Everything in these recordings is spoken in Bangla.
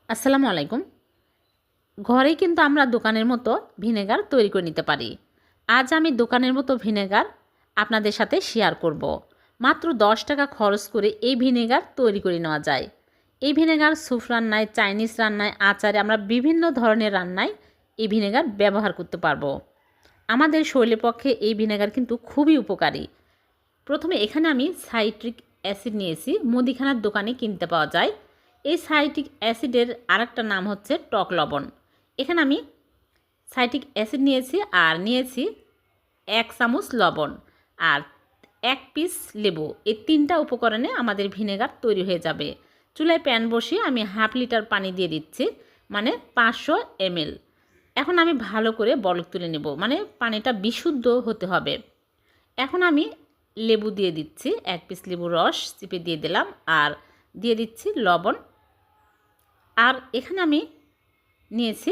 আসসালামু আলাইকুম। ঘরেই কিন্তু আমরা দোকানের মতো ভিনেগার তৈরি করে নিতে পারি। আজ আমি দোকানের মতো ভিনেগার আপনাদের সাথে শেয়ার করব। মাত্র 10 টাকা খরচ করে এই ভিনেগার তৈরি করে নেওয়া যায়। এই ভিনেগার স্যুপ রান্নায়, চাইনিজ রান্নায়, আচারে আমরা বিভিন্ন ধরনের রান্নায় এই ভিনেগার ব্যবহার করতে পারবো। আমাদের শরীরের পক্ষে এই ভিনেগার কিন্তু খুবই উপকারী। প্রথমে এখানে আমি সাইট্রিক অ্যাসিড নিয়েছি, মুদিখানার দোকানে কিনতে পাওয়া যায়। এই সাইট্রিক অ্যাসিডের আরেকটা নাম হচ্ছে টক লবণ। এখানে আমি সাইট্রিক অ্যাসিড নিয়েছি আর নিয়েছি 1 চামচ লবণ আর 1 পিস লেবু। এই 3টা উপকরণে আমাদের ভিনেগার তৈরি হয়ে যাবে। চুলায় প্যান বসিয়ে আমি হাফ লিটার পানি দিয়ে দিচ্ছি, মানে 500 ml। এখন আমি ভালো করে বলক তুলে নেব, মানে পানিটা বিশুদ্ধ হতে হবে। এখন আমি লেবু দিয়ে দিচ্ছি, 1 পিস লেবুর রস চিপে দিয়ে দিলাম আর দিয়ে দিচ্ছি লবণ। আর এখানে আমি নিয়েছি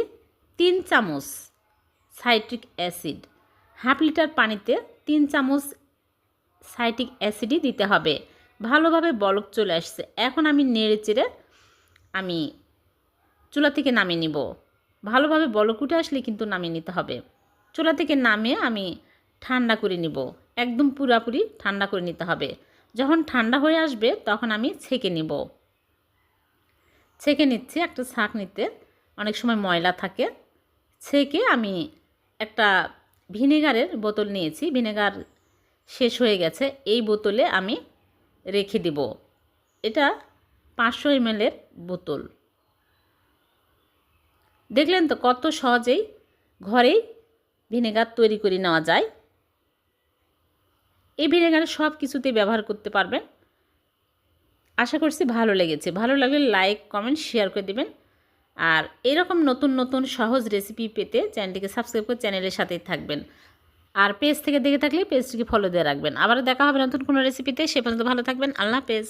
3 চামচ সাইট্রিক অ্যাসিড। হাফ লিটার পানিতে 3 চামচ সাইট্রিক অ্যাসিডই দিতে হবে। ভালোভাবে বলক চলে আসছে। এখন আমি নেড়ে চেড়ে আমি চুলা থেকে নামিয়ে নিব। ভালোভাবে বলক উঠে আসলে কিন্তু নামিয়ে নিতে হবে। চুলা থেকে নামিয়ে আমি ঠান্ডা করে নিব। একদম পুরাপুরি ঠান্ডা করে নিতে হবে। যখন ঠান্ডা হয়ে আসবে তখন আমি ছেঁকে নিব। ছেঁকে নিচ্ছি একটা ছাঁকনিতে, অনেক সময় ময়লা থাকে। ছেঁকে আমি একটা ভিনেগারের বোতল নিয়েছি, ভিনেগার শেষ হয়ে গেছে। এই বোতলে আমি রেখে দিব। এটা 500 ml এর বোতল। দেখলেন তো কত সহজেই ঘরেই ভিনেগার তৈরি করে নেওয়া যায়। এই ভিনেগারে সব কিছুতেই ব্যবহার করতে পারবেন। আশা করছি ভালো লেগেছে। ভালো লাগলে লাইক, কমেন্ট, শেয়ার করে দিবেন। আর এরকম নতুন নতুন সহজ রেসিপি পেতে চ্যানেলটিকে সাবস্ক্রাইব করে চ্যানেলের সাথেই থাকবেন। আর পেজ থেকে দেখে থাকলে পেজটিকে ফলো দিয়ে রাখবেন। আবার দেখা হবে নতুন কোনো রেসিপিতে। সে পর্যন্ত ভালো থাকবেন। আল্লাহ হাফেজ।